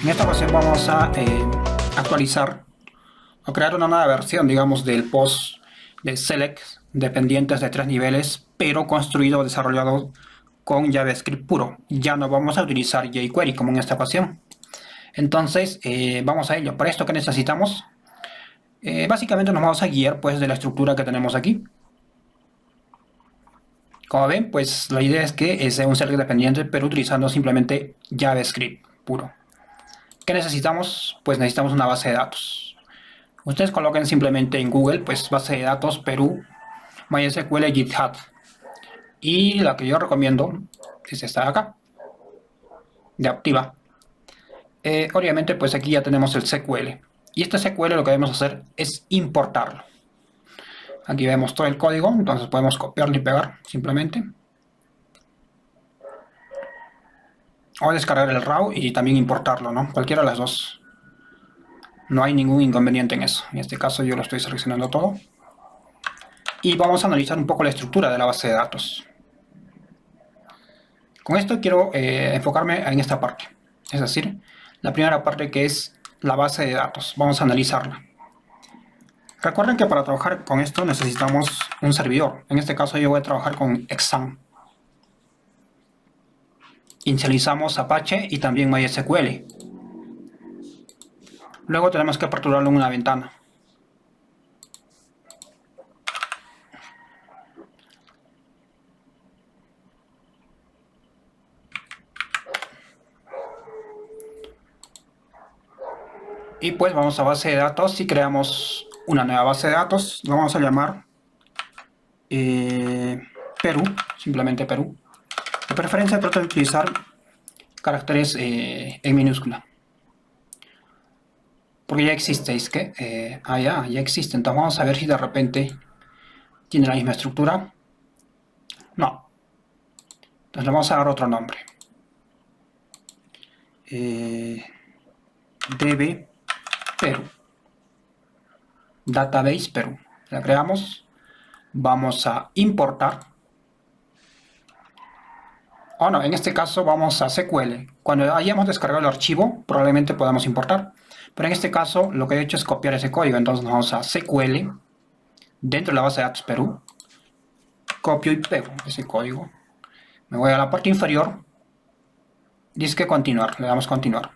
En esta ocasión vamos a actualizar o crear una nueva versión, digamos, del post de select dependientes de 3 niveles, pero construido o desarrollado con JavaScript puro. Ya no vamos a utilizar jQuery como en esta ocasión. Entonces, vamos a ello. Para esto, ¿qué necesitamos? Básicamente nos vamos a guiar pues de la estructura que tenemos aquí. Como ven, pues la idea es que sea un select dependiente, pero utilizando simplemente JavaScript puro. ¿Qué necesitamos? Pues necesitamos una base de datos. Ustedes coloquen simplemente en Google, pues base de datos Perú, MySQL, GitHub. Y la que yo recomiendo es esta de acá, de Activa. Obviamente, pues aquí ya tenemos el SQL. Y este SQL lo que debemos hacer es importarlo. Aquí vemos todo el código, entonces podemos copiarlo y pegar simplemente. O descargar el RAW y también importarlo, ¿no? Cualquiera de las dos. No hay ningún inconveniente en eso. En este caso yo lo estoy seleccionando todo. Y vamos a analizar un poco la estructura de la base de datos. Con esto quiero enfocarme en esta parte. Es decir, la primera parte que es la base de datos. Vamos a analizarla. Recuerden que para trabajar con esto necesitamos un servidor. En este caso yo voy a trabajar con Exam. Inicializamos Apache y también MySQL. Luego tenemos que aperturarlo en una ventana. Y pues vamos a base de datos y creamos una nueva base de datos. Lo vamos a llamar Perú, simplemente Perú. De preferencia trato de utilizar caracteres en minúscula. Porque ya existe, es que ya existe. Entonces vamos a ver si de repente tiene la misma estructura. No. Entonces le vamos a dar otro nombre. DB Perú. Database Perú. La creamos. Vamos a importar. O no, en este caso vamos a SQL. Cuando hayamos descargado el archivo, probablemente podamos importar. Pero en este caso, lo que he hecho es copiar ese código. Entonces nos vamos a SQL, dentro de la base de datos Perú. Copio y pego ese código. Me voy a la parte inferior. Dice que continuar. Le damos continuar.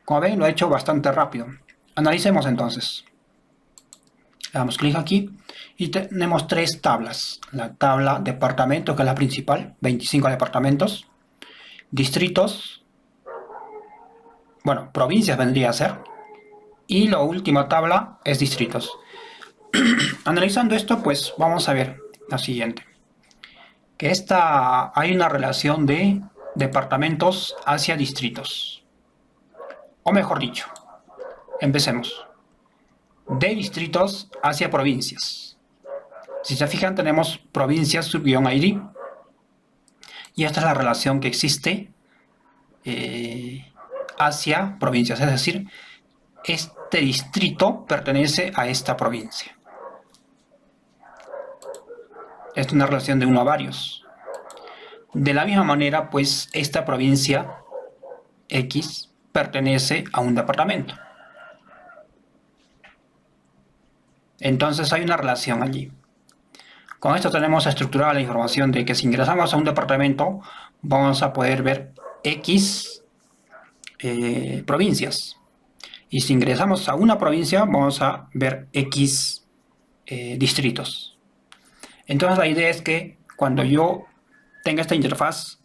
Como ven, lo he hecho bastante rápido. Analicemos entonces. Le damos clic aquí y tenemos 3 tablas. La tabla departamento, que es la principal, 25 departamentos. Distritos, bueno, provincias vendría a ser. Y la última tabla es distritos. Analizando esto, pues vamos a ver la siguiente. Que hay una relación de departamentos hacia distritos. O mejor dicho, empecemos. De distritos hacia provincias. Si se fijan, tenemos provincias sub-id. Y esta es la relación que existe hacia provincias. Es decir, este distrito pertenece a esta provincia. Es una relación de 1 a varios. De la misma manera, pues, esta provincia X pertenece a un departamento. Entonces hay una relación allí. Con esto tenemos estructurada la información de que si ingresamos a un departamento, vamos a poder ver X provincias. Y si ingresamos a una provincia, vamos a ver X distritos. Entonces la idea es que cuando yo tenga esta interfaz,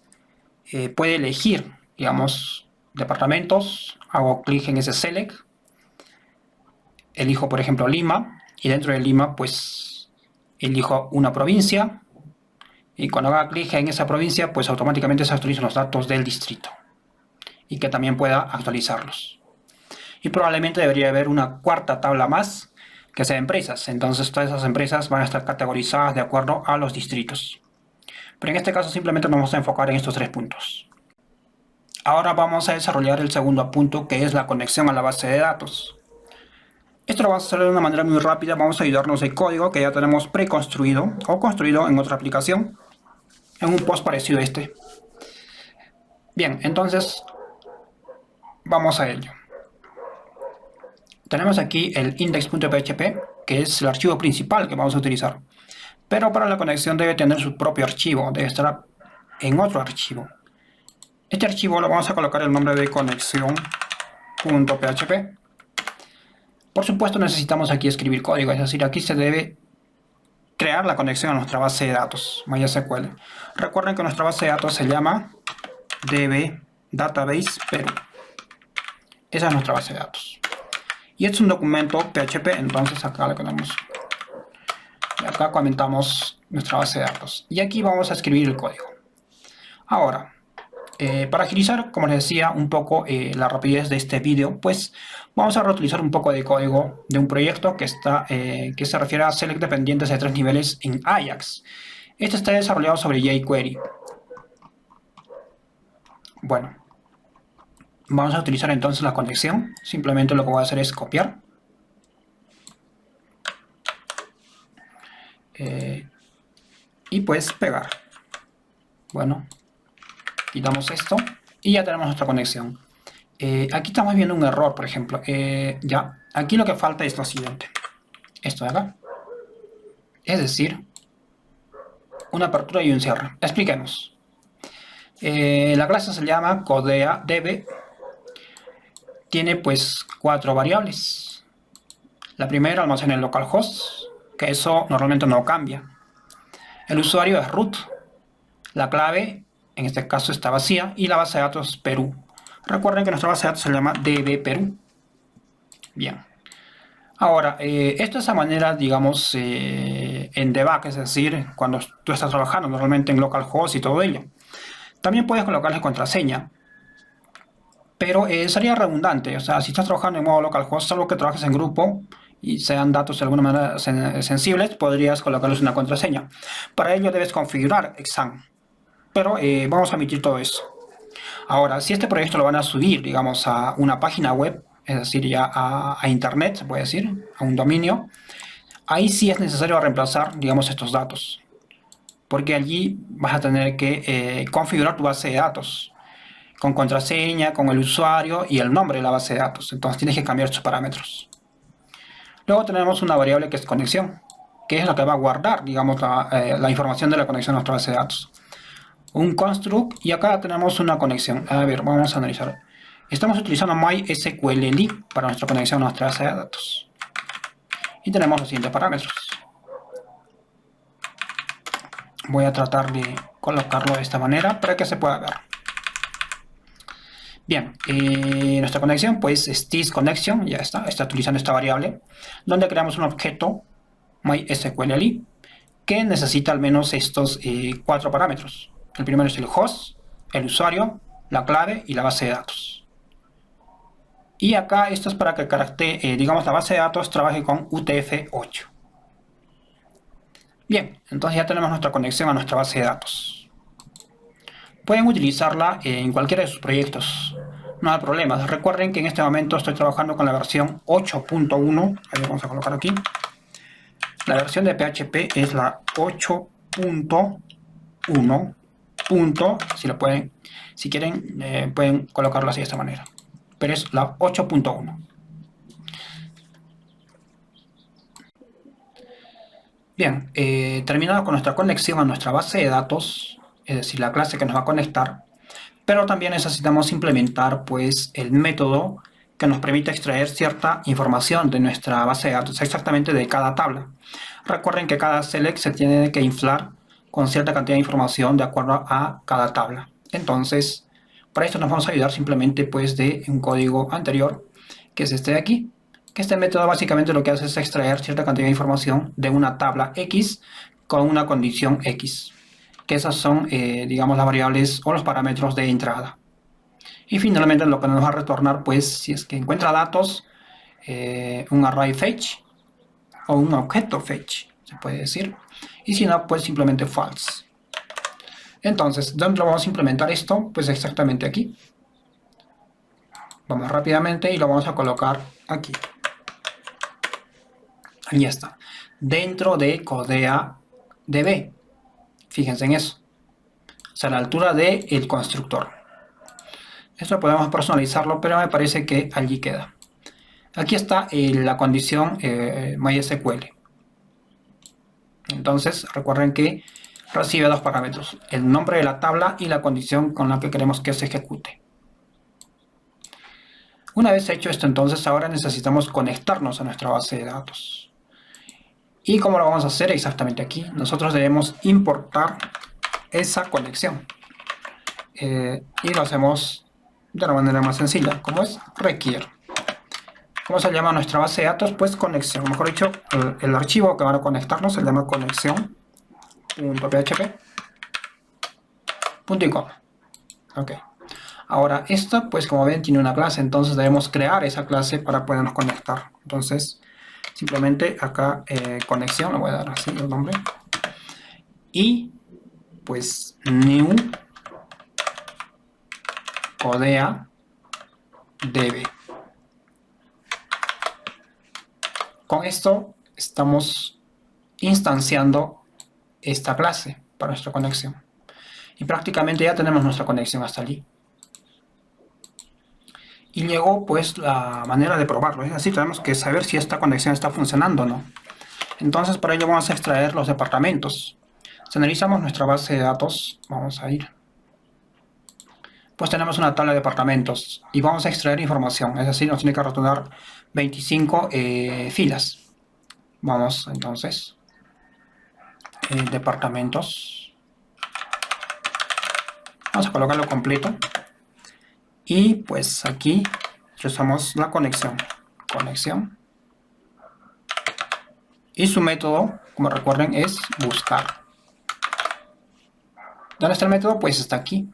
puede elegir, digamos, departamentos. Hago clic en ese select. Elijo, por ejemplo, Lima. Y dentro de Lima, pues, elijo una provincia. Y cuando haga clic en esa provincia, pues automáticamente se actualizan los datos del distrito. Y que también pueda actualizarlos. Y probablemente debería haber una cuarta tabla más, que sea empresas. Entonces todas esas empresas van a estar categorizadas de acuerdo a los distritos. Pero en este caso simplemente nos vamos a enfocar en estos 3 puntos. Ahora vamos a desarrollar el segundo punto, que es la conexión a la base de datos. Esto lo vamos a hacer de una manera muy rápida. Vamos a ayudarnos del código que ya tenemos preconstruido o construido en otra aplicación, en un post parecido a este. Bien, entonces vamos a ello. Tenemos aquí el index.php, que es el archivo principal que vamos a utilizar. Pero para la conexión debe tener su propio archivo, debe estar en otro archivo. Este archivo lo vamos a colocar el nombre de conexión.php. Por supuesto necesitamos aquí escribir código, es decir, aquí se debe crear la conexión a nuestra base de datos MySQL. Recuerden que nuestra base de datos se llama DB Database Perú. Esa es nuestra base de datos. Y es un documento PHP, entonces acá le ponemos. Y acá comentamos nuestra base de datos. Y aquí vamos a escribir el código. Ahora, para agilizar, como les decía, un poco la rapidez de este vídeo, pues vamos a reutilizar un poco de código de un proyecto que se refiere a select dependientes de 3 niveles en Ajax. Este está desarrollado sobre jQuery. Bueno, vamos a utilizar entonces la conexión. Simplemente lo que voy a hacer es copiar. Y pues pegar. Bueno, quitamos esto y ya tenemos nuestra conexión. Aquí estamos viendo un error, por ejemplo. Ya, aquí lo que falta es lo siguiente. Esto de acá. Es decir, una apertura y un cierre. Expliquemos. La clase se llama CodeaDB. Tiene pues 4 variables. La primera almacena el localhost, que eso normalmente no cambia. El usuario es root. La clave, en este caso, está vacía. Y la base de datos Perú. Recuerden que nuestra base de datos se llama DB Perú. Bien. Ahora, esto es a manera, digamos, en debug, es decir, cuando tú estás trabajando normalmente en localhost y todo ello. También puedes colocarle contraseña, pero sería redundante. O sea, si estás trabajando en modo localhost, salvo que trabajes en grupo y sean datos de alguna manera sensibles, podrías colocarles una contraseña. Para ello debes configurar exam, pero vamos a omitir todo eso. Ahora, si este proyecto lo van a subir, digamos, a una página web, es decir, ya a internet, se puede decir, a un dominio, ahí sí es necesario reemplazar, digamos, estos datos. Porque allí vas a tener que configurar tu base de datos con contraseña, con el usuario y el nombre de la base de datos. Entonces tienes que cambiar sus parámetros. Luego tenemos una variable que es conexión, que es la que va a guardar, digamos, la información de la conexión a nuestra base de datos. Un construct y acá tenemos una conexión. A ver, vamos a analizar. Estamos utilizando MySQL para nuestra conexión a nuestra base de datos. Y tenemos los siguientes parámetros. Voy a tratar de colocarlo de esta manera para que se pueda ver. Bien, nuestra conexión pues es thisConnection, ya está utilizando esta variable, donde creamos un objeto MySQL que necesita al menos estos 4 parámetros. El primero es el host, el usuario, la clave y la base de datos. Y acá esto es para que el carácter, digamos, la base de datos trabaje con UTF-8. Bien, entonces ya tenemos nuestra conexión a nuestra base de datos. Pueden utilizarla en cualquiera de sus proyectos. No hay problema. Recuerden que en este momento estoy trabajando con la versión 8.1. Ahí vamos a colocar aquí. La versión de PHP es la 8.1. Si quieren, pueden colocarlo así de esta manera. Pero es la 8.1. Bien, terminado con nuestra conexión a nuestra base de datos, es decir, la clase que nos va a conectar, pero también necesitamos implementar pues el método que nos permite extraer cierta información de nuestra base de datos, exactamente de cada tabla. Recuerden que cada select se tiene que inflar con cierta cantidad de información de acuerdo a cada tabla. Entonces, para esto nos vamos a ayudar simplemente pues de un código anterior, que es este de aquí, que este método básicamente lo que hace es extraer cierta cantidad de información de una tabla X con una condición X, que esas son, digamos, las variables o los parámetros de entrada. Y finalmente lo que nos va a retornar, pues, si es que encuentra datos, un array fetch o un objeto fetch, se puede decir. Y si no, pues simplemente false. Entonces, ¿dónde vamos a implementar esto? Pues exactamente aquí. Vamos rápidamente y lo vamos a colocar aquí. Ahí está. Dentro de CodeaDB. Fíjense en eso. O sea, a la altura del constructor. Esto podemos personalizarlo, pero me parece que allí queda. Aquí está la condición MySQL. Entonces recuerden que recibe dos parámetros, el nombre de la tabla y la condición con la que queremos que se ejecute. Una vez hecho esto, entonces ahora necesitamos conectarnos a nuestra base de datos. ¿Y cómo lo vamos a hacer? Exactamente aquí. Nosotros debemos importar esa conexión. Y lo hacemos de la manera más sencilla, como es requiere. ¿Cómo se llama nuestra base de datos? Pues conexión. Mejor dicho, el archivo que van a conectarnos se llama conexión.php. Punto y coma. Ok. Ahora, esta, pues como ven, tiene una clase, entonces debemos crear esa clase para podernos conectar. Entonces, simplemente acá, conexión, le voy a dar así el nombre. Y, pues, new codea db. Con esto estamos instanciando esta clase para nuestra conexión. Y prácticamente ya tenemos nuestra conexión hasta allí. Y llegó pues la manera de probarlo. Es decir, tenemos que saber si esta conexión está funcionando o no. Entonces para ello vamos a extraer los departamentos. Si analizamos nuestra base de datos, vamos a ir. Pues tenemos una tabla de departamentos y vamos a extraer información. Es decir, nos tiene que retornar 25 filas. Vamos entonces, departamentos. Vamos a colocarlo completo. Y pues aquí usamos la conexión. Conexión. Y su método, como recuerden, es buscar. ¿Dónde está el método? Pues está aquí.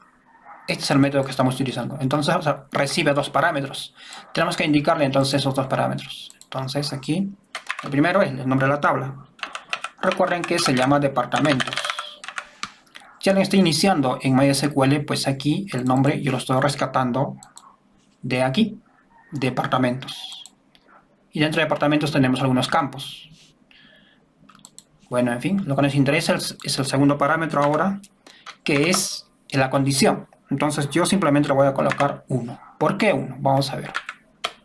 Este es el método que estamos utilizando. Entonces, o sea, recibe dos parámetros. Tenemos que indicarle entonces esos dos parámetros. Entonces aquí, el primero es el nombre de la tabla. Recuerden que se llama departamentos. Si alguien está iniciando en MySQL, pues aquí el nombre yo lo estoy rescatando de aquí, departamentos. Y dentro de departamentos tenemos algunos campos. Bueno, en fin, lo que nos interesa es el segundo parámetro ahora, que es la condición. Entonces yo simplemente le voy a colocar 1. ¿Por qué 1? Vamos a ver.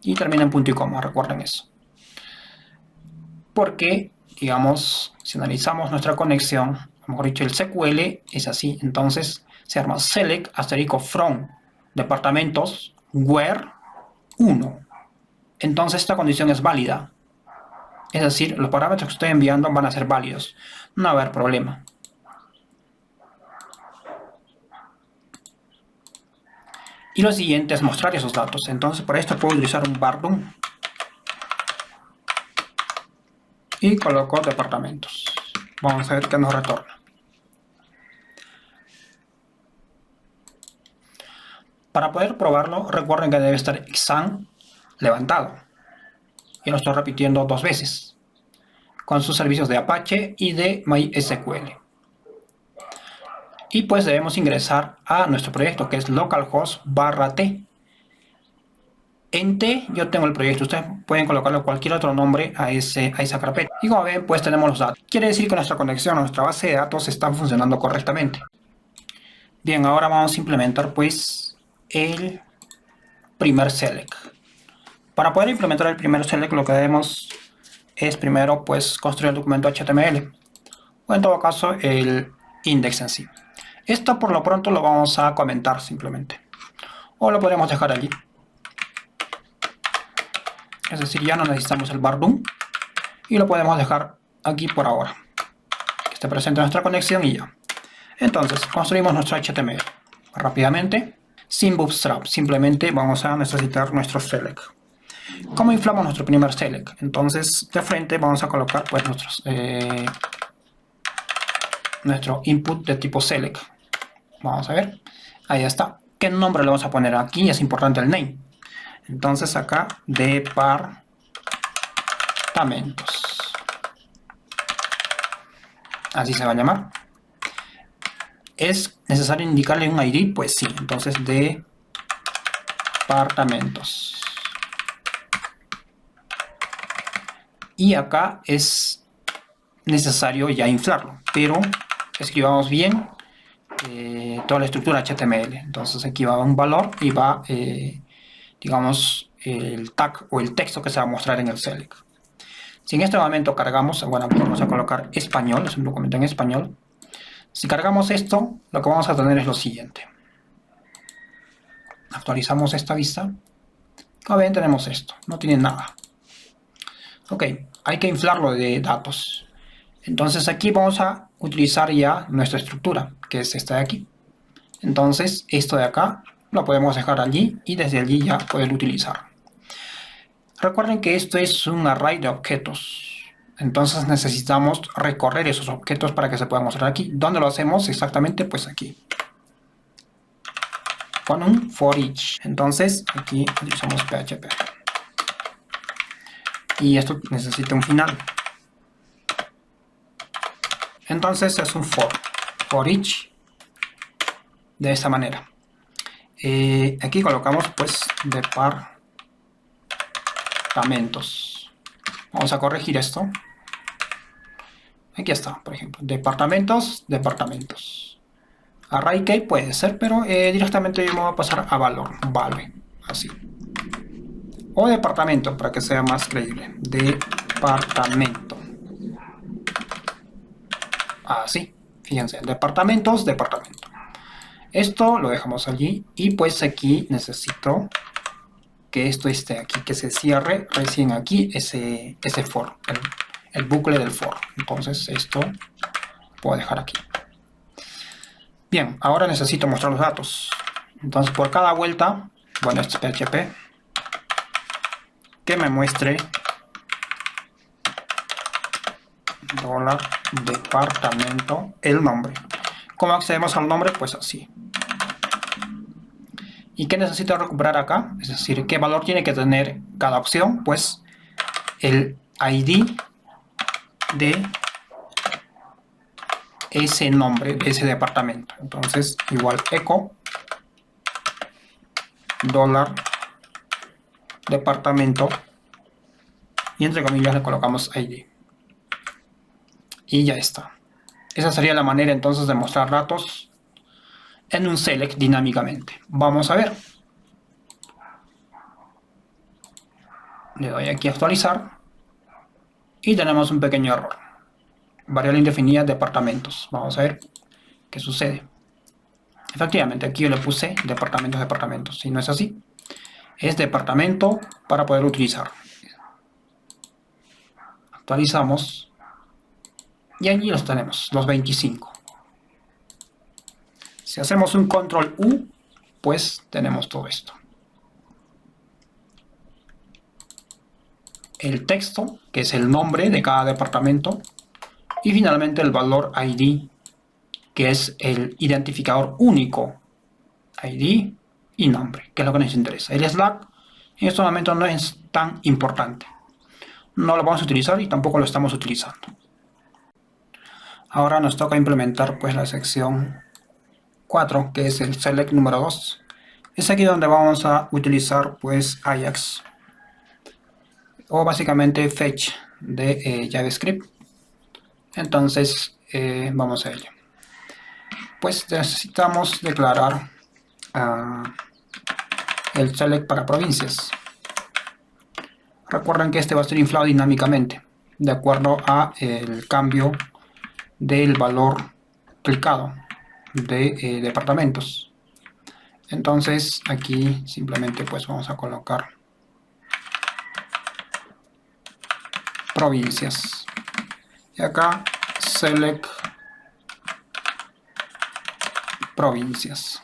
Y termina en punto y coma, recuerden eso. Porque, digamos, si analizamos nuestra conexión, mejor dicho, el SQL es así. Entonces se arma select asterisco from departamentos where 1. Entonces esta condición es válida. Es decir, los parámetros que estoy enviando van a ser válidos. No va a haber problema. Y lo siguiente es mostrar esos datos. Entonces para esto puedo utilizar un vardo. Y coloco departamentos. Vamos a ver qué nos retorna. Para poder probarlo, recuerden que debe estar exam levantado. Y lo estoy repitiendo 2 veces. Con sus servicios de Apache y de MySQL. Y pues debemos ingresar a nuestro proyecto que es localhost/t. En T yo tengo el proyecto, ustedes pueden colocarle cualquier otro nombre a esa carpeta. Y como ven, pues tenemos los datos. Quiere decir que nuestra conexión a nuestra base de datos está funcionando correctamente. Bien, ahora vamos a implementar pues el primer select. Para poder implementar el primer select lo que debemos es primero pues construir el documento HTML. O en todo caso el index en sí. Esto por lo pronto lo vamos a comentar simplemente. O lo podemos dejar allí. Es decir, ya no necesitamos el vardoom. Y lo podemos dejar aquí por ahora. Que esté presente nuestra conexión y ya. Entonces, construimos nuestro HTML. Rápidamente. Sin bootstrap. Simplemente vamos a necesitar nuestro select. ¿Cómo inflamos nuestro primer select? Entonces, de frente vamos a colocar pues nuestro input de tipo select. Vamos a ver. Ahí está. ¿Qué nombre le vamos a poner aquí? Es importante el name. Entonces acá, departamentos. Así se va a llamar. ¿Es necesario indicarle un ID? Pues sí. Entonces, departamentos. Y acá es necesario ya inflarlo. Pero escribamos bien toda la estructura HTML. Entonces aquí va un valor y va, digamos, el tag o el texto que se va a mostrar en el select. Si en este momento cargamos, bueno, vamos a colocar español, es un documento en español. Si cargamos esto, lo que vamos a tener es lo siguiente. Actualizamos esta vista. Como ven, tenemos esto, no tiene nada. Ok, hay que inflarlo de datos. Entonces aquí vamos a utilizar ya nuestra estructura, que es esta de aquí. Entonces esto de acá lo podemos dejar allí y desde allí ya poder utilizar. Recuerden que esto es un array de objetos. Entonces necesitamos recorrer esos objetos para que se puedan mostrar aquí. ¿Dónde lo hacemos? Exactamente pues aquí. Con un for each. Entonces aquí utilizamos PHP. Y esto necesita un final. Entonces es un for each de esta manera. Aquí colocamos pues departamentos. Vamos a corregir esto. Aquí está, por ejemplo, departamentos. Array key puede ser, pero directamente yo me voy a pasar a valor, vale, así. O departamento, para que sea más creíble. Departamento. Así, fíjense, departamentos. Esto lo dejamos allí y pues aquí necesito que esto esté aquí, que se cierre recién aquí ese for, el bucle del for. Entonces esto puedo dejar aquí. Bien, ahora necesito mostrar los datos. Entonces por cada vuelta, bueno, esto es PHP, que me muestre $departamento, el nombre. ¿Cómo accedemos al nombre? Pues así. ¿Y qué necesito recuperar acá? Es decir, ¿qué valor tiene que tener cada opción? Pues el ID de ese nombre, de ese departamento. Entonces, igual echo $departamento y entre comillas le colocamos ID. Y ya está. Esa sería la manera entonces de mostrar datos en un select dinámicamente. Vamos a ver. Le doy aquí a actualizar y tenemos un pequeño error. Variable indefinida departamentos. Vamos a ver qué sucede. Efectivamente, aquí yo le puse departamentos. Si no es así, es departamento para poder utilizar. Actualizamos y allí los tenemos, los 25. Si hacemos un control U, pues tenemos todo esto. El texto, que es el nombre de cada departamento, y finalmente el valor ID, que es el identificador único. ID y nombre, que es lo que nos interesa. El slash en este momento no es tan importante. No lo vamos a utilizar y tampoco lo estamos utilizando. Ahora nos toca implementar pues la sección 4, que es el select número 2. Es aquí donde vamos a utilizar pues Ajax, o básicamente fetch de JavaScript. Entonces vamos a ello. Pues necesitamos declarar el select para provincias. Recuerden que este va a ser inflado dinámicamente de acuerdo a el cambio del valor clicado de departamentos. Entonces aquí simplemente pues vamos a colocar provincias y acá select provincias.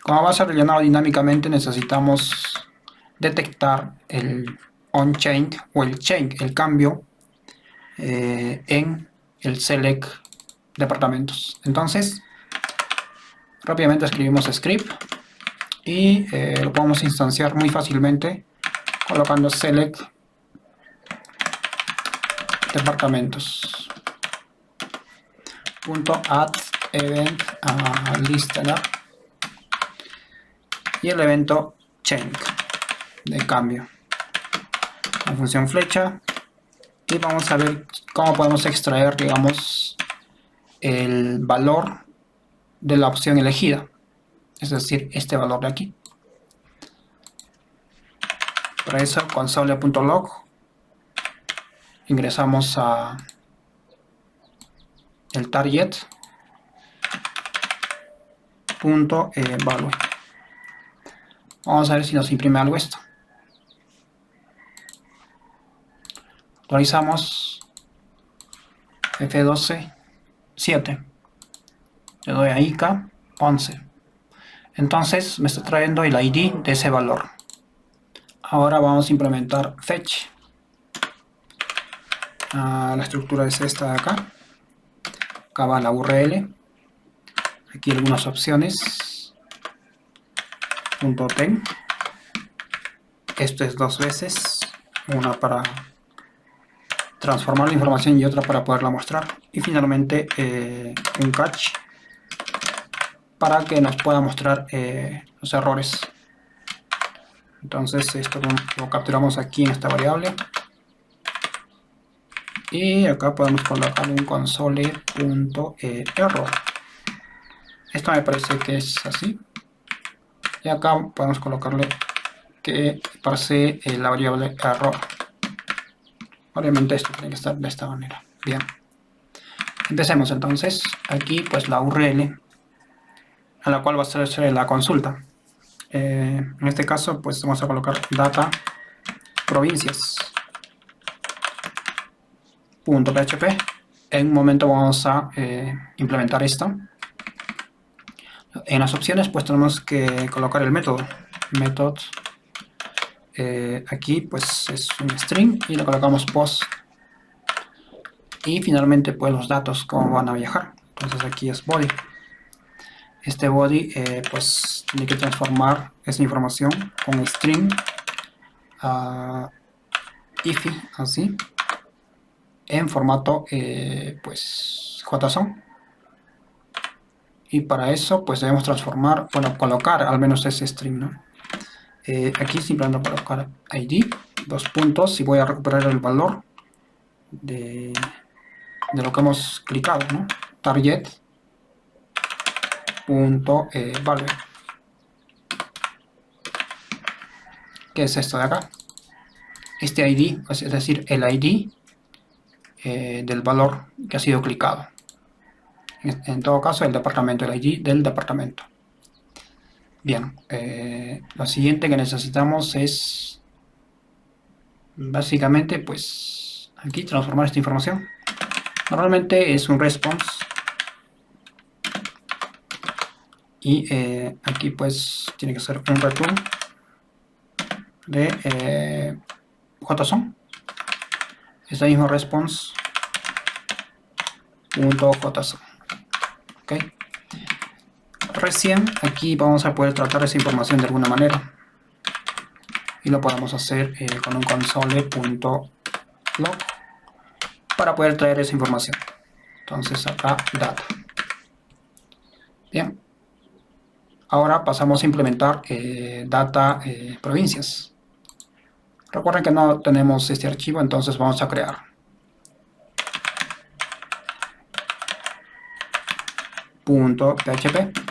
Como va a ser rellenado dinámicamente, necesitamos detectar el on-chain o el change, el cambio en el select departamentos. Entonces rápidamente escribimos script y lo podemos instanciar muy fácilmente colocando select departamentos .add event listener y el evento change de cambio, la función flecha, y vamos a ver cómo podemos extraer, digamos, el valor de la opción elegida, es decir, este valor de aquí. Para eso, console.log, ingresamos a el target.value. Vamos a ver si nos imprime algo esto. Actualizamos F12 7. Le doy a ICA 11. Entonces me está trayendo el ID de ese valor. Ahora vamos a implementar fetch. La estructura es esta de acá. Acá va la URL. Aquí algunas opciones. .ten. Esto es 2 veces. Una para transformar la información y otra para poderla mostrar. Y finalmente un catch para que nos pueda mostrar los errores. Entonces esto lo capturamos aquí en esta variable. Y acá podemos colocar un console.error. Esto me parece que es así. Y acá podemos colocarle que parse la variable error. Obviamente esto tiene que estar de esta manera. Bien. Empecemos entonces. Aquí pues la URL a la cual va a ser la consulta. En este caso pues vamos a colocar data provincias. .php. En un momento vamos a implementar esto. En las opciones pues tenemos que colocar el método. Aquí pues es un string y le colocamos post. Y finalmente pues los datos cómo van a viajar. Entonces aquí es body. Este body pues tiene que transformar esa información con string ify así en formato pues JSON. Y para eso pues debemos transformar, bueno, colocar al menos ese string, ¿no? Aquí simplemente colocar id, dos puntos, y voy a recuperar el valor de lo que hemos clicado, ¿no? Target.value, que es esto de acá. Este id, pues, es decir, el id del valor que ha sido clicado. En todo caso, el departamento, el ID del departamento. Bien, lo siguiente que necesitamos es básicamente pues aquí transformar esta información. Normalmente es un response y aquí pues tiene que ser un return de JSON. Este mismo response.json. Ok. Recién aquí vamos a poder tratar esa información de alguna manera y lo podemos hacer con un console.log para poder traer esa información. Entonces acá data. Bien, ahora pasamos a implementar data provincias. Recuerden que no tenemos este archivo, entonces vamos a crear .php.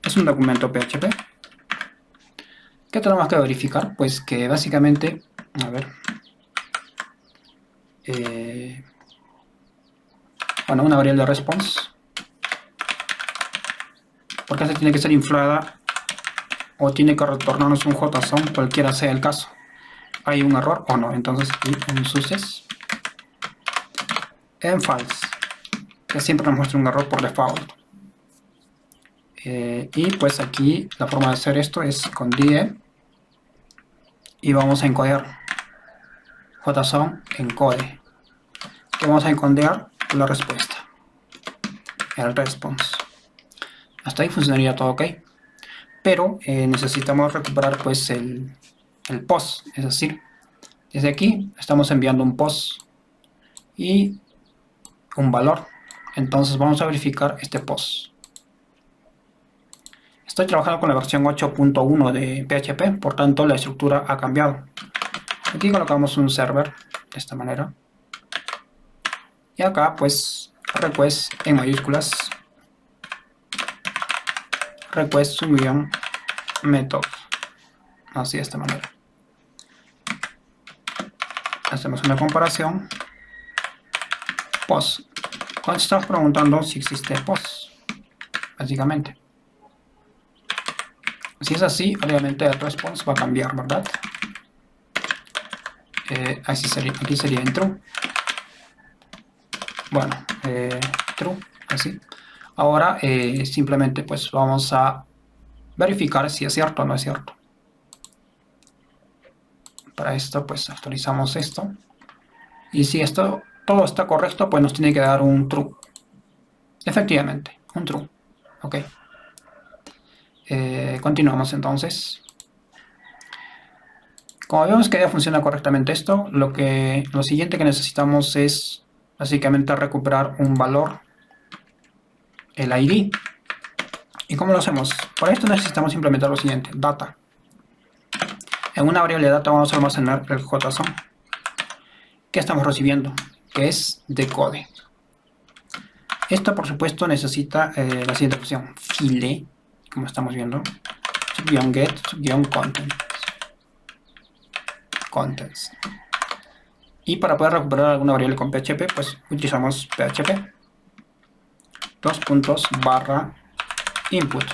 Es un documento PHP. ¿Qué tenemos que verificar? Pues que básicamente, a ver, bueno, una variable response, porque esta tiene que ser inflada o tiene que retornarnos un JSON, cualquiera sea el caso. ¿Hay un error o no? Entonces aquí un success en false, que siempre nos muestra un error por default. Y pues aquí la forma de hacer esto es con die y vamos a encodear JSON encode, que vamos a encodear la respuesta, el response. Hasta ahí funcionaría todo ok, pero necesitamos recuperar pues el post, es decir, desde aquí estamos enviando un post y un valor. Entonces vamos a verificar este post. Estoy trabajando con la versión 8.1 de PHP, por tanto la estructura ha cambiado. Aquí colocamos un server de esta manera. Y acá pues request en mayúsculas request subguión method. Así de esta manera. Hacemos una comparación. Post. Cuando estamos preguntando si existe post, básicamente. Si es así, obviamente el response va a cambiar, ¿verdad? Aquí sería en true. Bueno, true, así. Ahora simplemente pues vamos a verificar si es cierto o no es cierto. Para esto pues actualizamos esto. Y si todo está correcto, pues nos tiene que dar un true. Efectivamente, un true. Ok. Continuamos entonces. Como vemos que ya funciona correctamente esto, lo siguiente que necesitamos es básicamente recuperar un valor, el ID. ¿Y cómo lo hacemos? Para esto necesitamos implementar lo siguiente, data. En una variable data vamos a almacenar el JSON que estamos recibiendo, que es decode. Esto por supuesto necesita la siguiente opción, file, como estamos viendo, -get, -contents. Y para poder recuperar alguna variable con PHP, pues utilizamos PHP /input.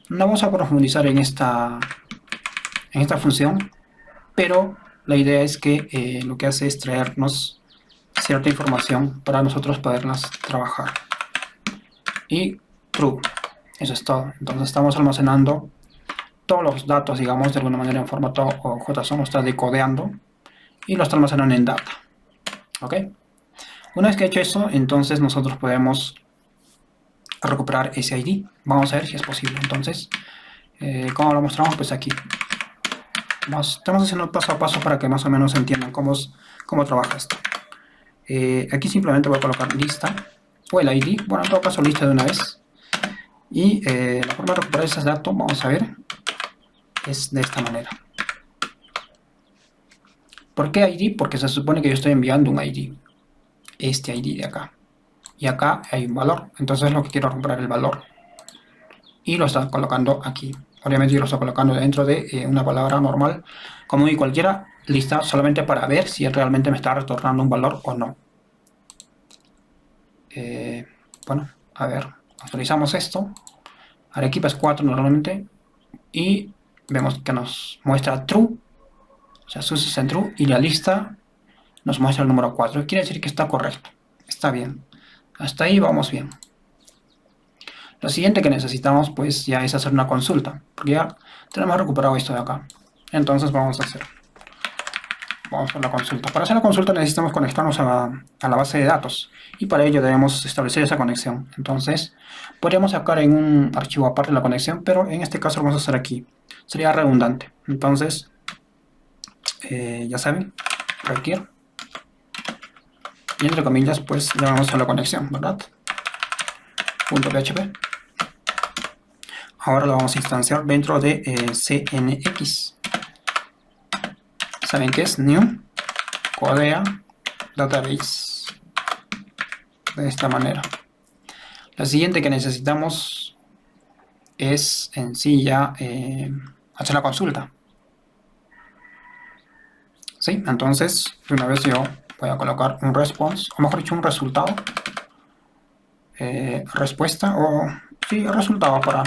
No vamos a profundizar en esta función, pero la idea es que lo que hace es traernos cierta información para nosotros poderlas trabajar. Y true, eso es todo. Entonces estamos almacenando todos los datos, digamos, de alguna manera en formato JSON, lo está decodeando y lo está almacenando en data. ¿Ok? Una vez que he hecho eso, entonces nosotros podemos recuperar ese ID. Vamos a ver si es posible. Entonces, ¿cómo lo mostramos? Pues aquí. Estamos haciendo paso a paso para que más o menos entiendan cómo trabaja esto. Aquí simplemente voy a colocar lista o el ID. Bueno, en todo caso lista de una vez. Y la forma de recuperar esos datos, vamos a ver, es de esta manera. ¿Por qué ID? Porque se supone que yo estoy enviando un ID. Este ID de acá. Y acá hay un valor. Entonces lo que quiero es recuperar el valor. Y lo está colocando aquí. Obviamente yo lo estoy colocando dentro de una palabra normal, común y cualquiera, lista, solamente para ver si realmente me está retornando un valor o no. Bueno, a ver, actualizamos esto. Arequipa es 4 normalmente. Y vemos que nos muestra true. O sea, sucesos en true. Y la lista nos muestra el número 4. Quiere decir que está correcto. Está bien. Hasta ahí vamos bien. Lo siguiente que necesitamos pues ya es hacer una consulta, porque ya tenemos recuperado esto de acá. Entonces vamos a la consulta. Para hacer la consulta necesitamos conectarnos a la base de datos y para ello debemos establecer esa conexión. Entonces podríamos sacar en un archivo aparte la conexión, pero en este caso lo vamos a hacer aquí. Sería redundante. Entonces ya saben, require y entre comillas pues llamamos a la conexión, ¿verdad? .php. Ahora lo vamos a instanciar dentro de CNX. ¿Saben qué es? New Codea Database. De esta manera. Lo siguiente que necesitamos es en sí ya hacer la consulta. ¿Sí? Entonces, de una vez yo voy a colocar un response, o mejor dicho, un resultado. Respuesta o... sí, resultado para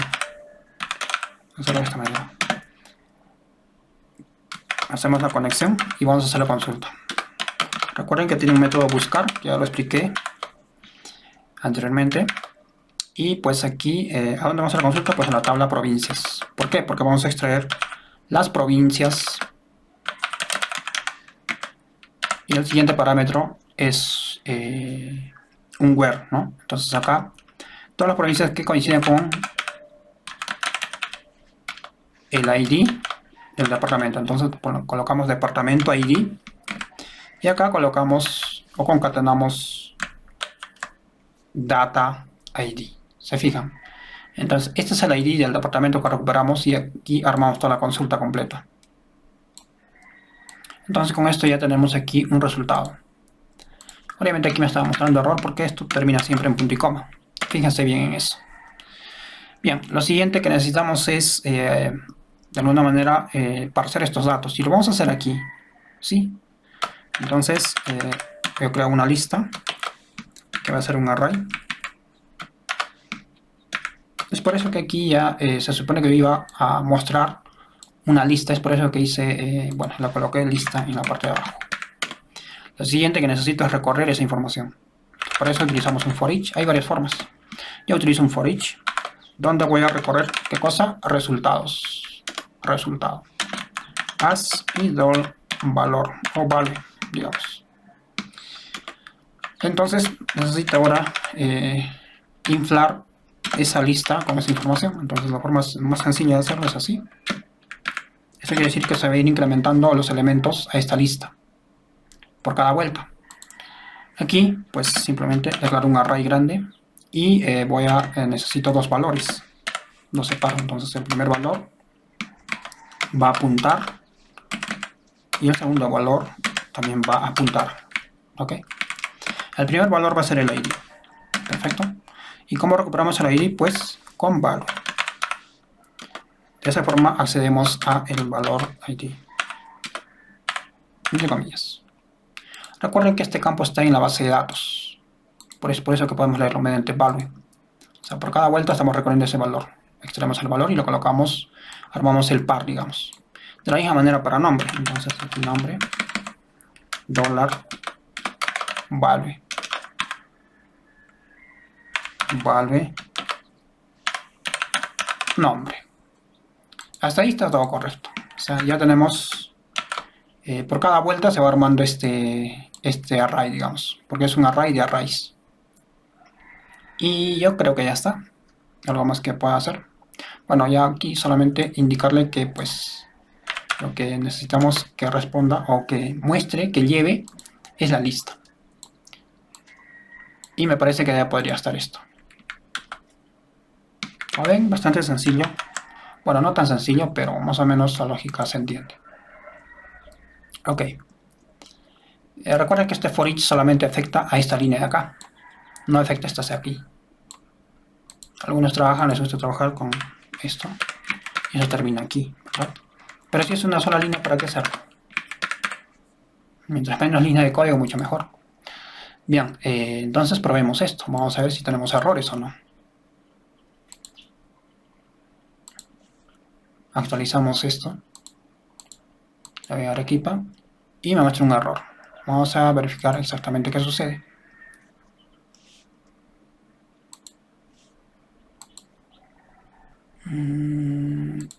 hacerlo de esta manera. Hacemos la conexión y vamos a hacer la consulta. Recuerden que tiene un método buscar, ya lo expliqué anteriormente. Y pues aquí, ¿a dónde vamos a hacer la consulta? Pues a la tabla provincias. ¿Por qué? Porque vamos a extraer las provincias. Y el siguiente parámetro es un where, ¿no? Entonces acá, todas las provincias que coinciden con el ID del departamento. Entonces colocamos departamento ID y acá colocamos o concatenamos data ID. ¿Se fijan? Entonces este es el ID del departamento que recuperamos y aquí armamos toda la consulta completa. Entonces con esto ya tenemos aquí un resultado. Obviamente aquí me estaba mostrando error porque esto termina siempre en punto y coma. Fíjense bien en eso. Bien, lo siguiente que necesitamos es, de alguna manera, parsar estos datos. Y lo vamos a hacer aquí, ¿sí? Entonces, voy a crear una lista, que va a ser un array. Es por eso que aquí ya se supone que iba a mostrar una lista. Es por eso que hice, bueno, la coloqué lista en la parte de abajo. Lo siguiente que necesito es recorrer esa información. Para eso utilizamos un for each. Hay varias formas. Yo utilizo un for each, donde voy a recorrer, ¿qué cosa? Resultados. Resultado. As y doy valor o vale, digamos. Entonces necesito ahora inflar esa lista con esa información. Entonces la forma más sencilla de hacerlo es así. Esto quiere decir que se va a ir incrementando los elementos a esta lista por cada vuelta. Aquí pues simplemente declaro un array grande y necesito dos valores. Los separo. Entonces el primer valor va a apuntar y el segundo valor también va a apuntar. ¿Ok? El primer valor va a ser el ID. Perfecto. ¿Y cómo recuperamos el ID? Pues con value. De esa forma accedemos a el valor ID. Entre comillas. Recuerden que este campo está en la base de datos. Por eso que podemos leerlo mediante value. O sea, por cada vuelta estamos recorriendo ese valor. Extraemos el valor y lo colocamos, armamos el par, digamos. De la misma manera para nombre. Entonces aquí nombre, dólar, value. Value, nombre. Hasta ahí está todo correcto. O sea, ya tenemos, por cada vuelta se va armando este array, digamos, porque es un array de arrays. Y yo creo que ya está. Algo más que pueda hacer. Bueno, ya aquí solamente indicarle que pues lo que necesitamos que responda o que muestre, que lleve, es la lista. Y me parece que ya podría estar esto. Como ven, bastante sencillo. Bueno, no tan sencillo, pero más o menos la lógica se entiende. Ok. Recuerda que este for each solamente afecta a esta línea de acá. No afecta a esta de aquí. Algunos les gusta trabajar con esto. Y eso termina aquí, ¿verdad? Pero si es una sola línea, ¿para qué hacerlo? Mientras menos línea de código, mucho mejor. Bien, entonces probemos esto. Vamos a ver si tenemos errores o no. Actualizamos esto. Le voy a dar Arequipa y me muestra un error. Vamos a verificar exactamente qué sucede.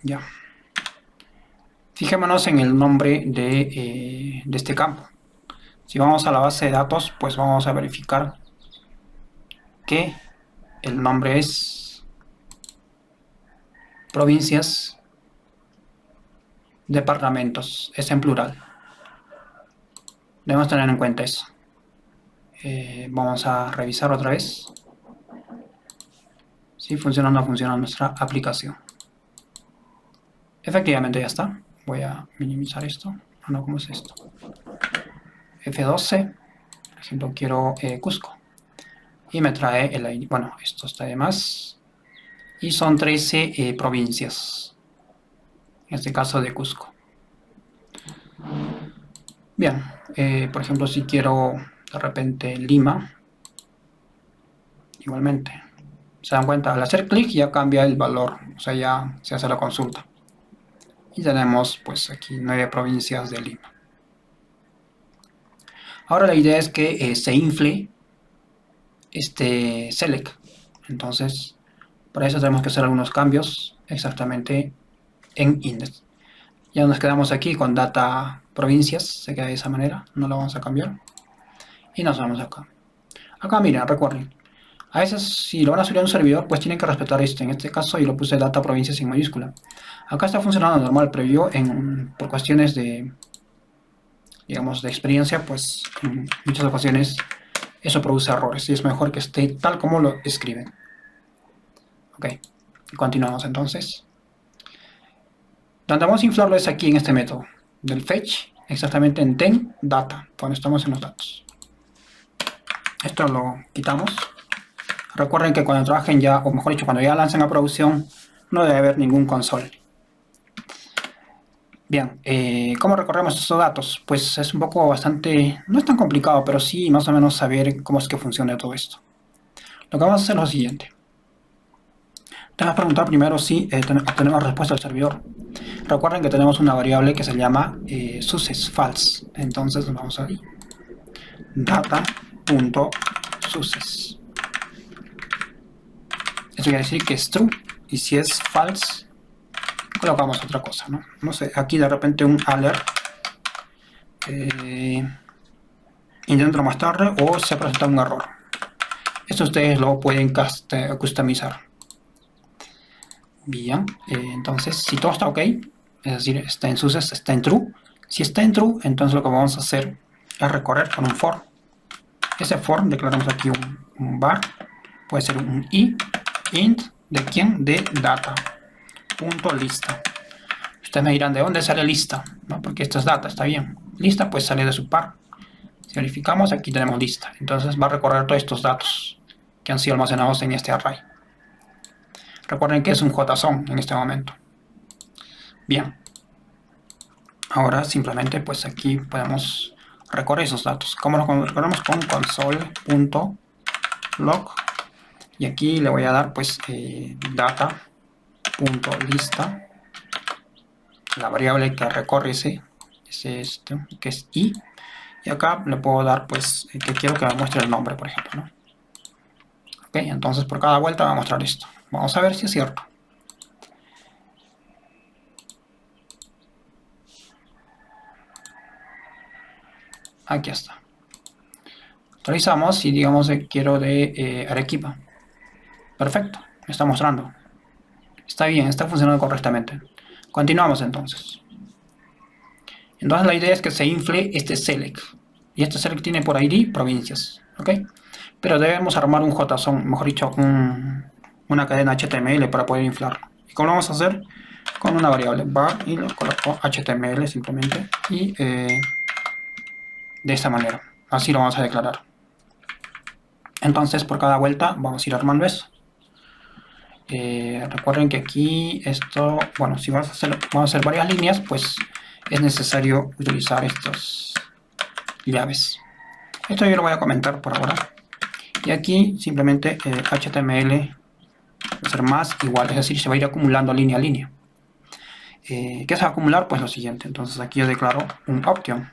Ya. Fijémonos en el nombre de este campo. Si vamos a la base de datos, pues vamos a verificar que el nombre es provincias, departamentos, es en plural. Debemos tener en cuenta eso. Vamos a revisar otra vez si funciona o no funciona nuestra aplicación. Efectivamente ya está. Voy a minimizar esto. Ah, no, ¿cómo es esto? F12. Por ejemplo, quiero Cusco. Y me trae el ID. Bueno, esto está de más. Y son 13 provincias. En este caso de Cusco. Bien. Por ejemplo, si quiero de repente Lima. Igualmente. Se dan cuenta, al hacer clic ya cambia el valor. O sea, ya se hace la consulta. Y tenemos pues aquí 9 provincias de Lima. Ahora la idea es que se infle este select. Entonces, para eso tenemos que hacer algunos cambios exactamente en index. Ya nos quedamos aquí con data provincias, se queda de esa manera, no lo vamos a cambiar. Y nos vamos acá. Acá miren, recuerden, a veces si lo van a subir a un servidor, pues tienen que respetar esto. En este caso yo lo puse data provincias en mayúscula. Acá está funcionando normal, pero yo por cuestiones de, digamos, de experiencia, pues en muchas ocasiones eso produce errores y es mejor que esté tal como lo escriben. Ok, continuamos entonces. Donde vamos a inflarlo es aquí en este método del fetch, exactamente en ten data, cuando estamos en los datos. Esto lo quitamos, Recuerden que cuando trabajen ya, o mejor dicho, cuando ya lancen a producción, no debe haber ningún console. Bien, ¿cómo recorremos estos datos? Pues es un poco bastante, no es tan complicado, pero sí más o menos saber cómo es que funciona todo esto. Lo que vamos a hacer es lo siguiente. Te vas a preguntar primero si obtenemos respuesta del servidor. Recuerden que tenemos una variable que se llama success false. Entonces vamos a ir data.success. Eso quiere decir que es true. Y si es false, colocamos otra cosa, ¿no? No sé, aquí de repente un alert. Intento más tarde o se ha presentado un error. Esto ustedes lo pueden customizar. Bien, entonces si todo está ok, es decir, está en success, está en true. Si está en true, entonces lo que vamos a hacer es recorrer con un for. Ese for declaramos aquí un var, puede ser un i, int, ¿de quién? De data, punto lista. Ustedes me dirán, ¿de dónde sale lista? ¿No? Porque esto es data, está bien. Lista pues sale de su par. Si verificamos, aquí tenemos lista. Entonces va a recorrer todos estos datos que han sido almacenados en este array. Recuerden que es un JSON en este momento. Bien. Ahora simplemente pues aquí podemos recorrer esos datos. ¿Cómo los recorremos? Con console.log. Y aquí le voy a dar pues data.lista. La variable que recorre ese esto, que es i. Y acá le puedo dar pues que quiero que me muestre el nombre, por ejemplo, ¿no? Ok, entonces por cada vuelta va a mostrar esto. Vamos a ver si es cierto. Aquí está. Actualizamos y digamos que quiero de Arequipa. Perfecto, me está mostrando. Está bien, está funcionando correctamente. Continuamos entonces. Entonces la idea es que se infle este select. Y este select tiene por ID provincias. ¿Ok? Pero debemos armar un JSON, mejor dicho, una cadena HTML para poder inflarlo. ¿Y cómo lo vamos a hacer? Con una variable var y lo coloco HTML simplemente. Y de esta manera. Así lo vamos a declarar. Entonces por cada vuelta vamos a ir armando eso. Recuerden que aquí esto, bueno, si vamos a hacer varias líneas, pues es necesario utilizar estas llaves. Esto yo lo voy a comentar por ahora. Y aquí simplemente HTML va a ser más igual, es decir, se va a ir acumulando línea a línea. ¿Qué se va a acumular? Pues lo siguiente. Entonces aquí yo declaro un option.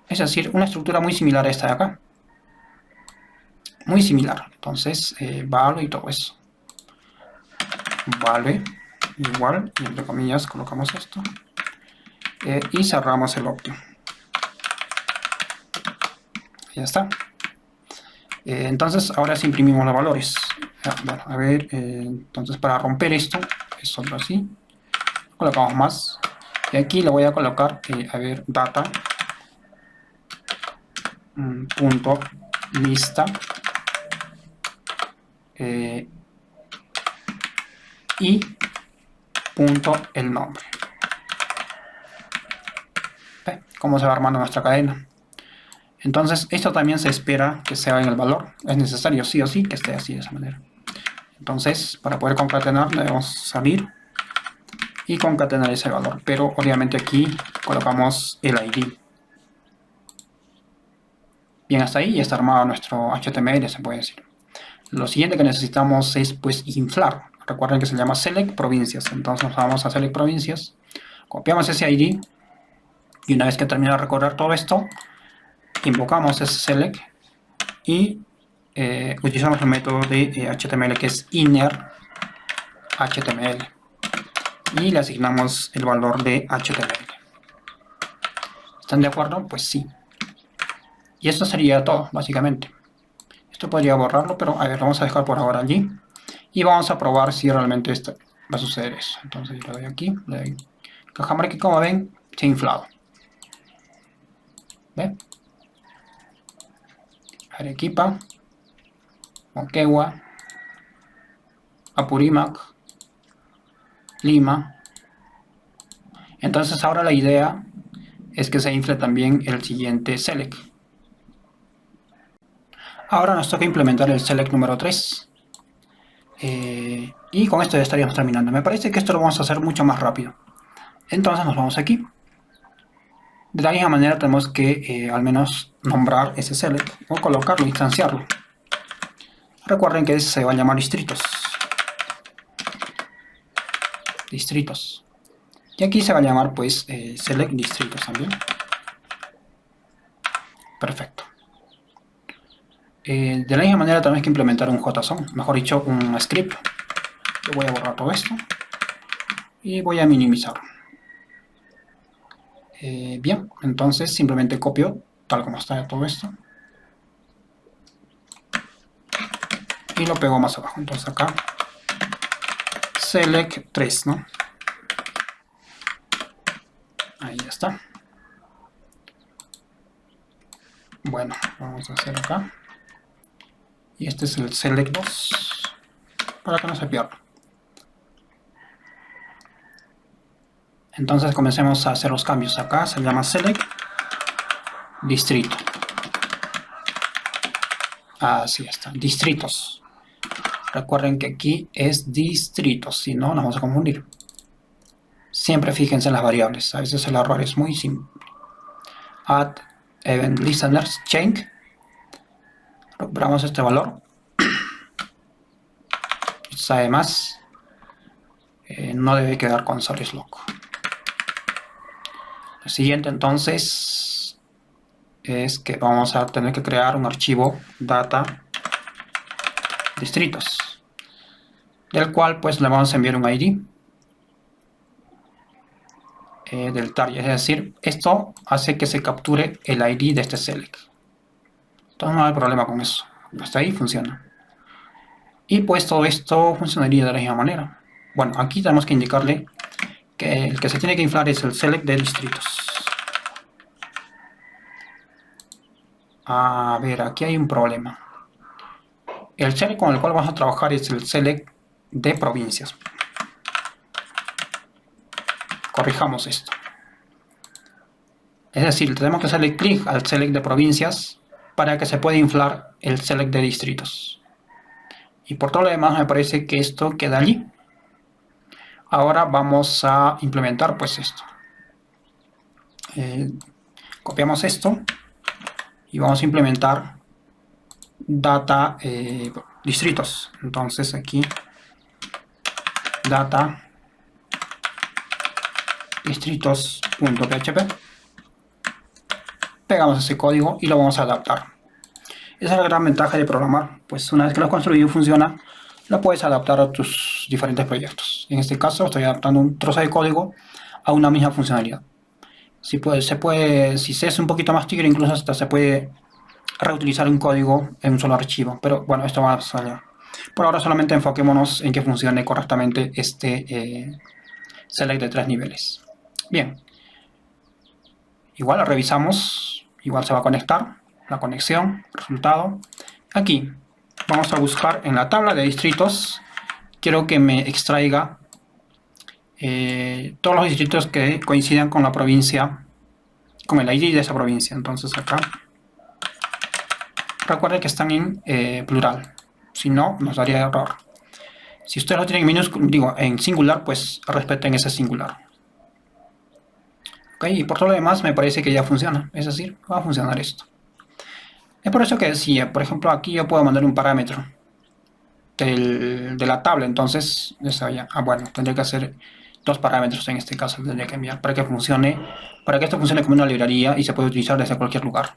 Es decir, una estructura muy similar a esta de acá. Muy similar. Entonces, vale y todo eso. Vale, igual, y entre comillas colocamos esto. Y cerramos el option. Ya está. Entonces ahora sí imprimimos los valores. Bueno, a ver, entonces para romper esto, es otro así. Colocamos más. Y aquí le voy a colocar, a ver, data. Punto lista. Y punto el nombre. ¿Ve? Cómo se va armando nuestra cadena. Entonces esto también se espera que sea en el valor. Es necesario sí o sí que esté así de esa manera. Entonces para poder concatenar debemos salir y concatenar ese valor. Pero obviamente aquí colocamos el ID. Bien, hasta ahí ya está armado nuestro HTML, se puede decir. Lo siguiente que necesitamos es pues inflar. Recuerden que se llama select provincias. Entonces vamos a select provincias. Copiamos ese ID. Y una vez que termina de recorrer todo esto, invocamos ese select y utilizamos el método de HTML que es inner HTML y le asignamos el valor de HTML. ¿Están de acuerdo? Pues sí. Y esto sería todo, básicamente. Esto podría borrarlo, pero a ver, lo vamos a dejar por ahora allí y vamos a probar si realmente esto va a suceder eso. Entonces yo le doy aquí, le doy caja que como ven se ha inflado. ¿Ve? Arequipa, Moquegua, Apurímac, Lima. Entonces ahora la idea es que se infle también el siguiente select. Ahora nos toca implementar el select número 3. Y con esto ya estaríamos terminando. Me parece que esto lo vamos a hacer mucho más rápido. Entonces nos vamos aquí. De la misma manera tenemos que al menos nombrar ese select o colocarlo, instanciarlo. Recuerden que se va a llamar distritos. Distritos. Y aquí se va a llamar pues select distritos también. Perfecto. De la misma manera tenemos que implementar un JSON, mejor dicho un script. Yo voy a borrar todo esto y voy a minimizar. Bien, entonces simplemente copio tal como está todo esto y lo pego más abajo. Entonces acá select 3, ¿no? Ahí ya está. Bueno, vamos a hacer acá. Y este es el select 2 para que no se pierda. Entonces comencemos a hacer los cambios. Acá se llama select distrito. Así está, distritos. Recuerden que aquí es distritos, si no nos vamos a confundir. Siempre fíjense en las variables, a veces el error es muy simple. Add event listeners change. Recuperamos este valor. Además, no debe quedar con service log. Lo siguiente entonces es que vamos a tener que crear un archivo data distritos, del cual pues le vamos a enviar un ID del target, es decir, esto hace que se capture el ID de este select. Entonces no hay problema con eso, hasta ahí funciona. Y pues todo esto funcionaría de la misma manera. Bueno, aquí tenemos que indicarle que el que se tiene que inflar es el select de distritos. A ver, aquí hay un problema. El select con el cual vamos a trabajar es el select de provincias. Corrijamos esto. Es decir, tenemos que hacerle clic al select de provincias para que se pueda inflar el select de distritos. Y por todo lo demás me parece que esto queda allí. Ahora vamos a implementar pues esto. Copiamos esto y vamos a implementar data distritos. Entonces aquí data distritos.php. Pegamos ese código y lo vamos a adaptar. Esa es la gran ventaja de programar, pues una vez que lo has construido y funciona, lo puedes adaptar a tus diferentes proyectos. En este caso estoy adaptando un trozo de código a una misma funcionalidad. Si se es un poquito más tigre, incluso hasta se puede reutilizar un código en un solo archivo. Pero bueno, esto va a salir. Por ahora solamente enfoquémonos en que funcione correctamente este select de 3 niveles. Bien. Igual lo revisamos. Igual se va a conectar. La conexión, resultado. Aquí vamos a buscar en la tabla de distritos. Quiero que me extraiga todos los distritos que coincidan con la provincia, con el ID de esa provincia. Entonces acá recuerden que están en plural, si no nos daría error. Si ustedes lo tienen en minúsculo, digo en singular, pues respeten ese singular. Ok, y por todo lo demás me parece que ya funciona, es decir, va a funcionar esto. Es por eso que decía, por ejemplo, aquí yo puedo mandar un parámetro de la tabla, entonces, bueno, tendría que hacer 2 parámetros en este caso, tendría que enviar para que funcione, para que esto funcione como una librería y se puede utilizar desde cualquier lugar.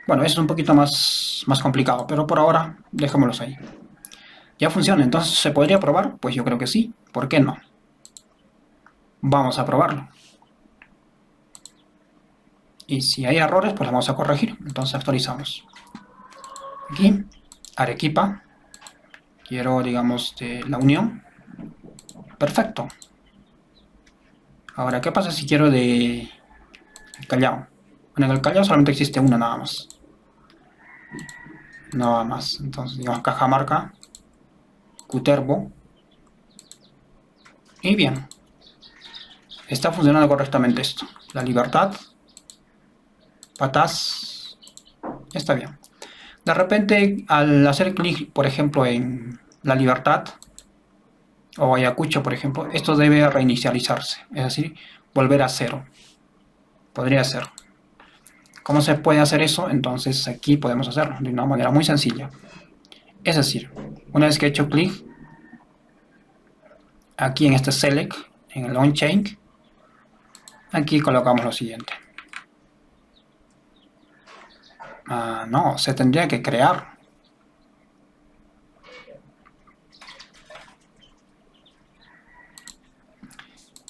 Bueno, eso es un poquito más complicado, pero por ahora dejémoslos ahí. Ya funciona, entonces ¿se podría probar? Pues yo creo que sí, ¿por qué no? Vamos a probarlo. Y si hay errores, pues los vamos a corregir. Entonces actualizamos. Aquí, Arequipa. Quiero, digamos, de la Unión. Perfecto. Ahora, ¿qué pasa si quiero de Callao? Bueno, en el Callao solamente existe una nada más. Nada más. Entonces, digamos, Cajamarca, Cutervo. Y bien. Está funcionando correctamente esto. La Libertad. Patás. Está bien. De repente, al hacer clic, por ejemplo, en La Libertad o Ayacucho, por ejemplo, esto debe reinicializarse, es decir, volver a cero. Podría ser. ¿Cómo se puede hacer eso? Entonces aquí podemos hacerlo de una manera muy sencilla. Es decir, una vez que he hecho clic aquí en este select, en el on-chain, aquí colocamos lo siguiente. No, se tendría que crear.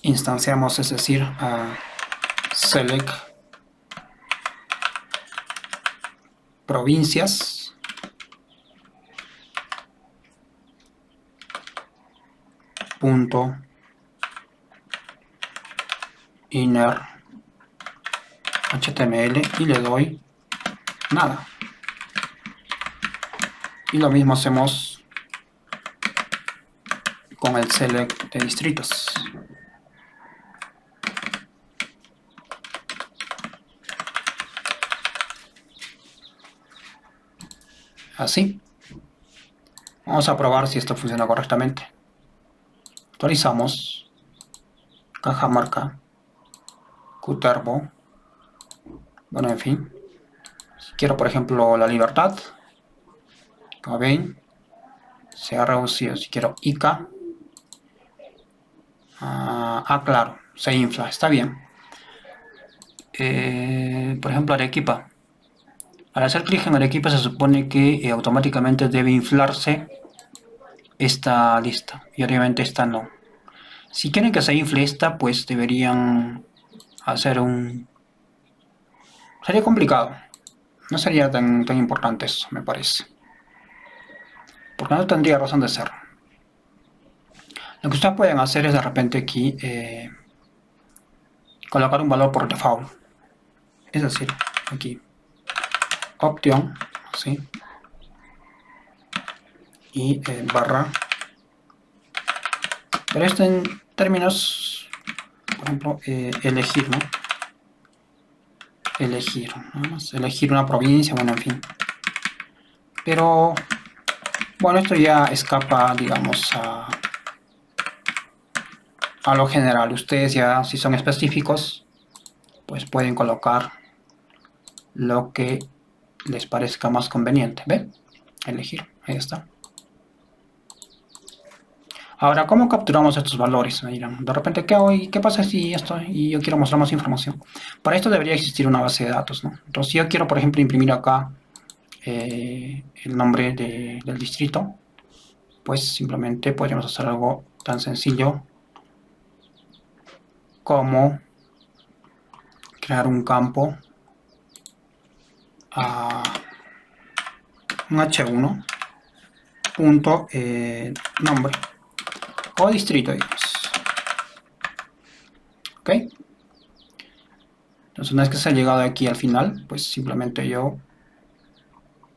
Instanciamos, es decir, select provincias punto inner html y le doy nada. Y lo mismo hacemos con el select de distritos. Así. Vamos a probar si esto funciona correctamente. Actualizamos. Cajamarca. Cutervo. Bueno, en fin. Si quiero, por ejemplo, La Libertad. Como ven, se ha reducido. Si quiero ICA. Claro. Se infla. Está bien. Por ejemplo, Arequipa. Al hacer clic en Arequipa se supone que automáticamente debe inflarse esta lista. Y obviamente esta no. Si quieren que se infle esta, pues deberían hacer un... Sería complicado. No sería tan importante eso, me parece. Porque no tendría razón de ser. Lo que ustedes pueden hacer es de repente aquí colocar un valor por default. Es decir, aquí option, ¿sí? Y barra. Pero esto en términos, por ejemplo, elegir, ¿no? Elegir, nada más. Elegir una provincia, bueno, en fin. Pero, bueno, esto ya escapa, digamos, a lo general. Ustedes ya, si son específicos, pues pueden colocar lo que les parezca más conveniente. ¿Ven? Elegir, ahí está. Ahora, ¿cómo capturamos estos valores? Me dirán, de repente, ¿qué hago? ¿Y qué pasa si esto? Y yo quiero mostrar más información. Para esto debería existir una base de datos, ¿no? Entonces, si yo quiero, por ejemplo, imprimir acá el nombre del distrito, pues simplemente podríamos hacer algo tan sencillo como crear un campo un h1 punto nombre o distrito, digamos. Ok, entonces una vez que se ha llegado aquí al final, pues simplemente yo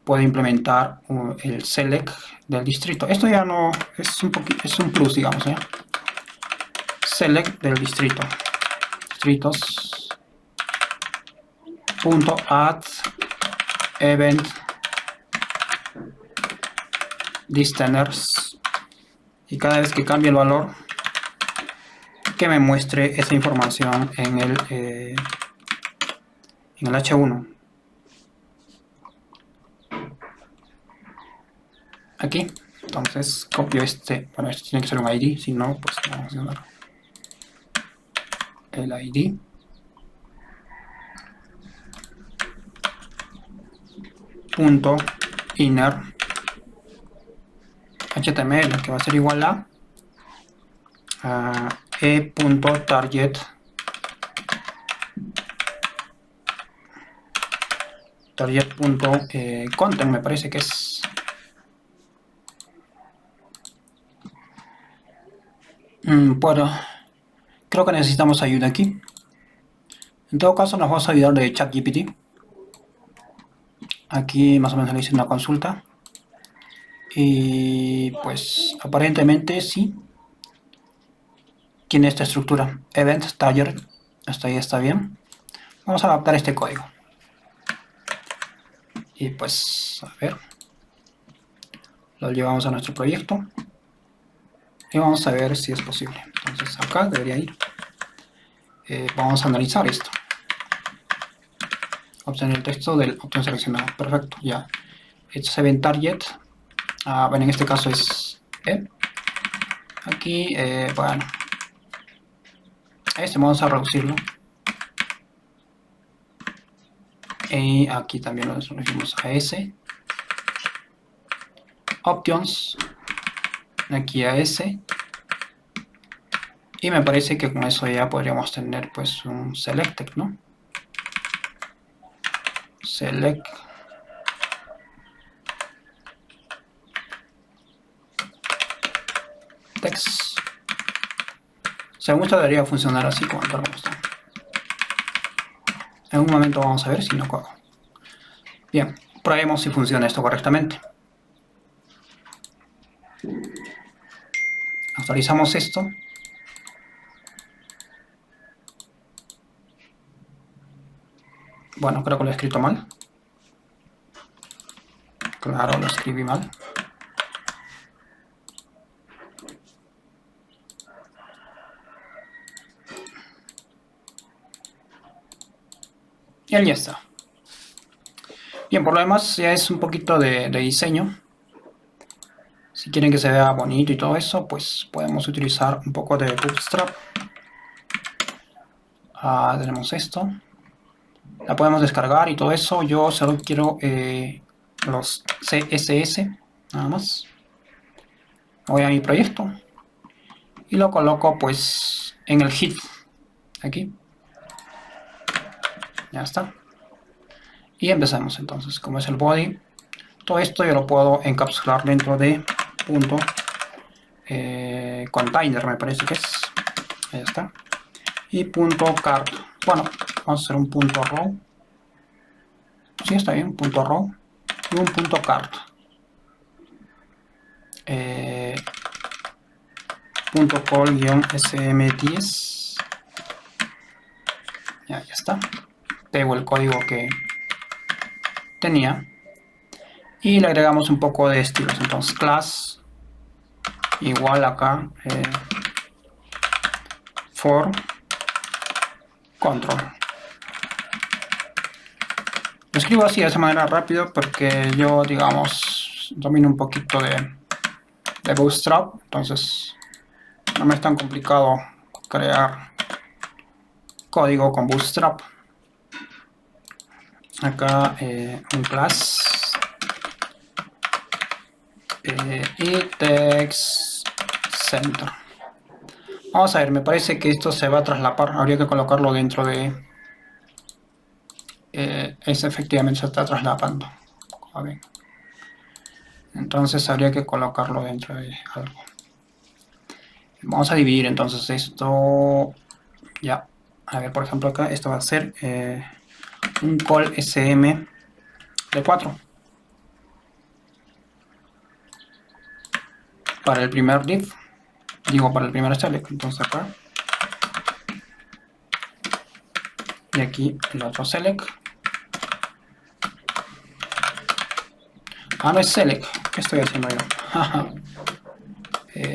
puedo implementar el select del distrito. Esto ya no es es un plus, digamos, ¿eh? Select del distrito, distritos punto add event listeners, y cada vez que cambie el valor que me muestre esa información en el H1. Aquí, entonces copio este, bueno, este tiene que ser un ID, si no, pues no va a funcionar. El ID punto inner html, que va a ser igual a e.target target.content, me parece que es. Bueno, creo que necesitamos ayuda aquí. En todo caso, nos vamos a ayudar de ChatGPT. Aquí más o menos le hice una consulta. Y pues aparentemente sí tiene esta estructura. Event Target. Hasta ahí está bien. Vamos a adaptar este código. Y pues, a ver, lo llevamos a nuestro proyecto y vamos a ver si es posible. Entonces acá debería ir. Vamos a analizar esto. Obtener el texto del opción seleccionado. Perfecto, ya. It's event target. Bueno, en este caso es aquí, bueno, vamos a reducirlo. Y aquí también lo reducimos a S. Options. Aquí a S. Y me parece que con eso ya podríamos tener pues un selected, ¿no? Select. Text. Según esto debería funcionar así como está. En un momento vamos a ver si no juego. Bien, probemos si funciona esto correctamente. Actualizamos esto. Bueno, creo que lo he escrito mal. Claro, lo escribí mal. Y ahí ya está. Bien, por lo demás ya es un poquito de diseño. Si quieren que se vea bonito y todo eso, pues podemos utilizar un poco de Bootstrap. Tenemos esto. La podemos descargar y todo eso. Yo solo quiero los CSS, nada más. Voy a mi proyecto y lo coloco pues en el head. Aquí. Ya está. Y empezamos entonces. Como es el body, todo esto yo lo puedo encapsular dentro de punto container, me parece que es. Ahí está. Y punto card. Bueno, vamos a hacer un punto row. Sí, está bien, punto row. Y un punto card. Punto call-sm10. Ya está. Pego el código que tenía. Y le agregamos un poco de estilos. Entonces, class igual acá for control. Lo escribo así de esa manera rápido porque yo, digamos, domino un poquito de Bootstrap, entonces no me es tan complicado crear código con Bootstrap. Acá un class y text center. Vamos a ver, me parece que esto se va a traslapar, habría que colocarlo dentro de eso. Efectivamente se está traslapando. A ver. Entonces habría que colocarlo dentro de algo. Vamos a dividir entonces esto. Ya. A ver, por ejemplo acá esto va a ser un call sm de 4 para el primer div, digo para el primer select. Entonces acá y aquí el otro select. No es select. ¿Qué estoy haciendo yo?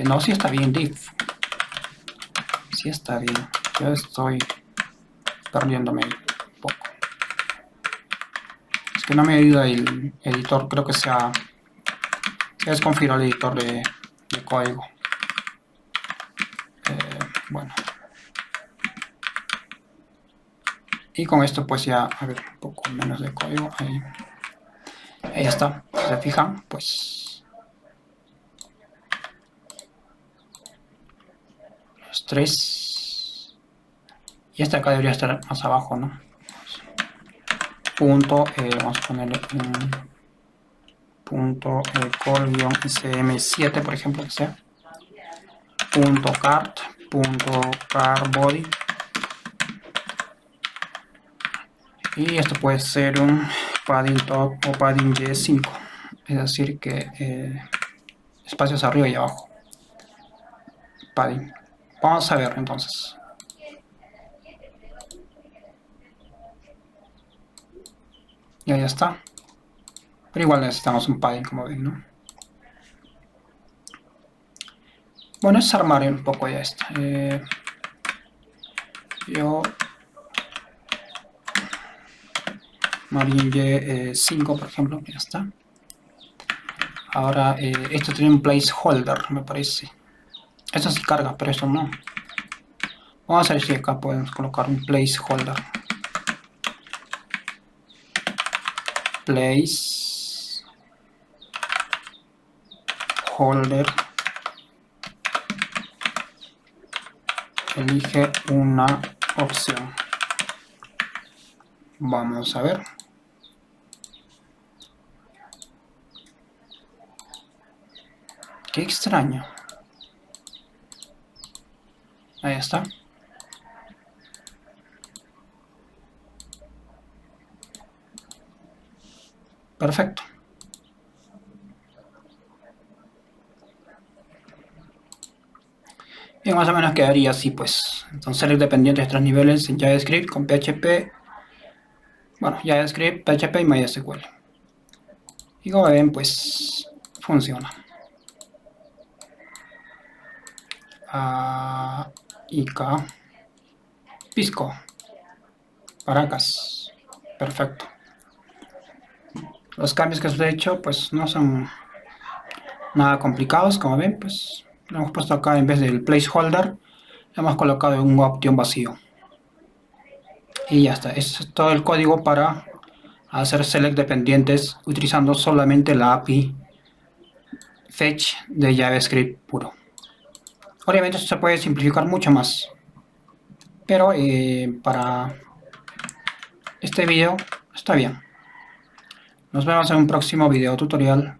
No, sí está bien div. Sí está bien. Yo estoy perdiéndome un poco. Es que no me ayuda el editor. Creo que se ha desconfigurado el editor de código. Bueno. Y con esto pues ya, a ver, un poco menos de código. Ahí ya está. Si se fijan, pues los tres. Y este acá debería estar más abajo, ¿no? Punto, vamos a ponerle un punto call-sm7, por ejemplo, que sea. Punto card, punto card body. Y esto puede ser un padding top o padding y5, es decir que espacios arriba y abajo. Padding. Vamos a ver entonces. Y ahí está. Pero igual necesitamos un padding, como ven, ¿no? Bueno, es armar un poco ya esto. Yo Margin Y5, por ejemplo, ya está. Ahora, esto tiene un placeholder, me parece. Esto sí carga, pero esto no. Vamos a ver si acá podemos colocar un placeholder. Placeholder. Elige una opción. Vamos a ver. Qué extraño. Ahí está. Perfecto. Y más o menos quedaría así, pues. Entonces, select dependientes de tres niveles en JavaScript con PHP. Bueno, JavaScript, PHP y MySQL. Y como ven, pues funciona. IK. Pisco. Paracas. Perfecto. Los cambios que os he hecho, pues no son nada complicados, como ven, pues lo hemos puesto acá en vez del placeholder, le hemos colocado un option vacío. Y ya está, este es todo el código para hacer select dependientes utilizando solamente la API fetch de JavaScript puro. Obviamente esto se puede simplificar mucho más, pero para este video está bien. Nos vemos en un próximo video tutorial.